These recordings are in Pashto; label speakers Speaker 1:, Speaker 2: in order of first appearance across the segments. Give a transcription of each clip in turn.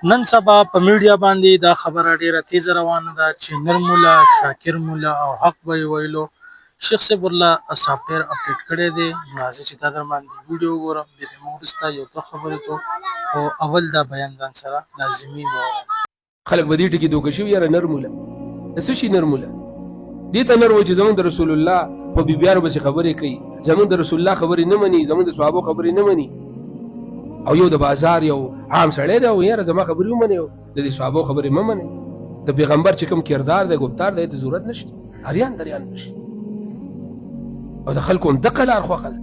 Speaker 1: نن سبا په میډیا باندې دا خبره ډیره تیز روانه ده چې نر مولا شاکر مولا او حق به ویلو شیخ صاحب الله سافټویر اپډیټ کړی دی. راځي چې دا در باندې ویډیو وګورم، بیا به موږ ستا یو څه خبرې کوو او اول دا بیان ځان سره لازمي واورم.
Speaker 2: خلک به دې ټکي دوکه شوي یاره نر مولا د څه شي نر مولا دې ته نر وایي چې زمونږ د رسول الله په بیبیانو پسې خبرې کوي، زمونږ د رسول الله خبرې نه مني، زمونږ د صحابو خبرې نه مني، او یو د بازار یو عام سړی دی او یاره زما خبرې ومنئ او د دې صحابو خبرې مه منئ. د پیغمبر چې کوم کردار دی ګفتار دی ته ضرورت نشته، هریان دریان نشي او د خلکو همدغه لار خوښه ده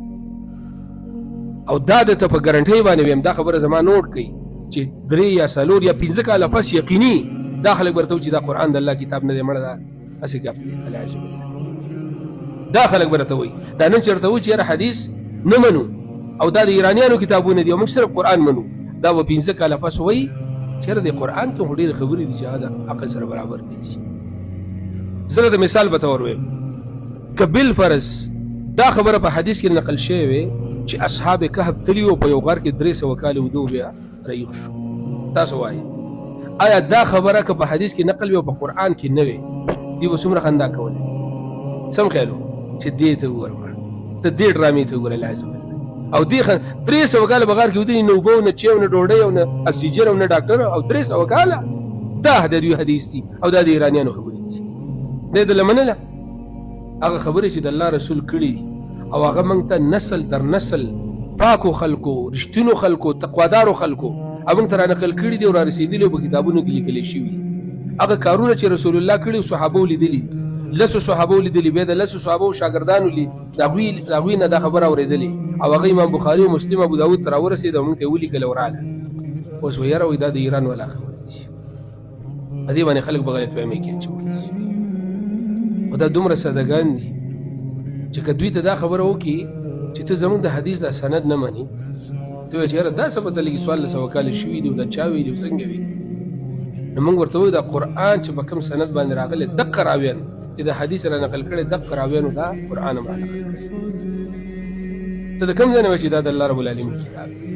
Speaker 2: او دا درته په ګرنټۍ باندې ویم دا خبره زما نوټ کړئ چې 3 یا 4 یا 15 کاله پس یقیني دا خلک به ورته وایي چې دا قرآن د الله کتاب نه دی، مړه ده هسې ګپ دی. والعیاذ بالله دا خلک به راته وایي. دا نن چې ورته وایي چې یاره حدیث نه منو او دا د ایرانیانو کتابونه دي او موږ صرف قرآن منو، دا به 15 کاله پس وایي چې یاره د قرآن کې خو ډېرې خبرې دي چې هغه د عقل سره برابر نه دي. زه درته مثال به ته وروایم که بالفرض دا خبره په حدیث کې نقل شوې وي چې اصحاب کهف تلي وو په یو غار کې 300 کاله ودو بیا رایق شو، تاسو وایئ آیا دا خبره که په حدیث کې نقل وي او په قرآن کې نه وي دوی به څومره خندا کولی؟ سم خیال و چې دې ته وګوره ته دې ډرامې ته وګوره. والعیاذ بالله او دې 300 کاله په غار کې ودرې نه اوبه او نه چای او نه ډوډۍ او نه اکسیجن او نه ډاکټر او 300 کاله دا د دوی حدیث دي او دا د ایرانیانو خبرې دي. دې دله منله هغه خبرې چې د الله رسول کړي دي او هغه موږ ته نسل در نسل پاکو خلکو رښتینو خلکو تقوادارو خلکو موږ ته رانقل کړي دي او را رسېدلي او په کتابونو کې لیکلی شوي دي. هغه کارونه چې رسول الله کړي صحابو لیدلي، لسو صحابو لیدلي، بیا د لسو صحابو شاګردانو د هغوی نه دا خبره اورېدلې او هغه امام بخاري او مسلم ابو داود ته راورسېد او موږ ته یې ولیکل او راغله. اوس وایي یاره وایي دا د ایران والا خبرې دي، په دې باندې خلک به غلط فهمۍ کې اچولی شي. خو دا دومره سادهګان دي چې که دوی ته دا خبره وکړي چې ته زموږ د حدیث دا سند نه مني، ته وایې چې یاره دا څه پته لګي 1400 کاله شوي دي او دا چا ویلي او څنګه ویلي. نو موږ ورته وایو دا قرآن چې په کوم سند باندې راغلی دقه راویان چې د حدیث را نقل کړی دقه راویانو دا قرآن هم را نقل کړی. ته د کوم ځای نه وایې چې دا د الله رب العالمین کتاب دی؟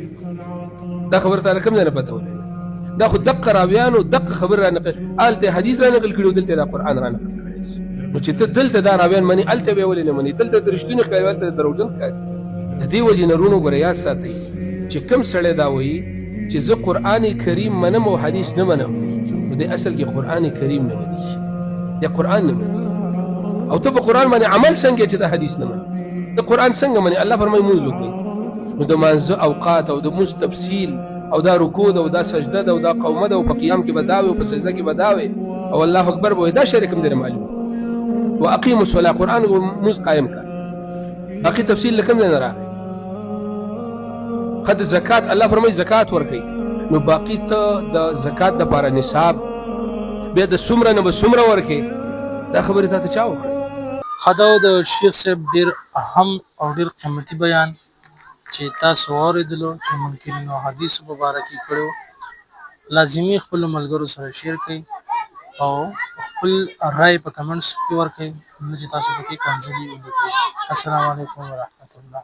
Speaker 2: دا خبره تا له کوم ځای نه پته ولګي؟ دا خو دقه راویانو دقه خبر را نقل هلته حدیث را نقل کړي او دلته دا قرآن را نقل کړی. نو چې ته دلته دا راویان مني هلته بیا ولې نه مني؟ دلته ته رښتونې ښکاري هلته دروغجن ښکاري. د دې وجې نه وروڼو ګوره یاد ساتئ چې کوم سړی دا وایي چې زه قرآن کریم منم او حدیث نه منم نو دی اصل کې قرآن کریم نه مني، دی قرآن نه مني. او ته په قرآن باندې عمل څنګه چې ته حدیث نه مني؟ ته قرآن څنګه مني؟ الله فرمایي مونځ وکړئ نو د مانځه اوقات او د مونځ تفصیل او دا رکوع ده او دا سجده ده او دا قومه ده او په قیام کې به دا وي او په سجده کې به دا وي او الله اکبر به وایي دا شی کوم دی معلوم. واقیموا الصلاة قرآن مونځ قایم کړه. باقي تفصیل له کوم ځای نه راغی؟ قد زکات الله فرمایي زکات ورکړئ نو باقي ته د زکات دپاره نصاب بیا د څومره نه به څومره ورکړې دا خبرې تا ته چا وکړې؟
Speaker 1: دا د شیخ صاحب ډیر اهم او ډیر قیمتي بیان چې تاسو واورېدلو چې منکرینو حدیث مبارک یې کړو. لازمي خپلو ملګرو سره شیر کړئ او خپل رائے په کمنټس کې ورکړئ، نه چې تاسو پکې کنځلې ولیکئ. السلام علیکم ورحمت الله.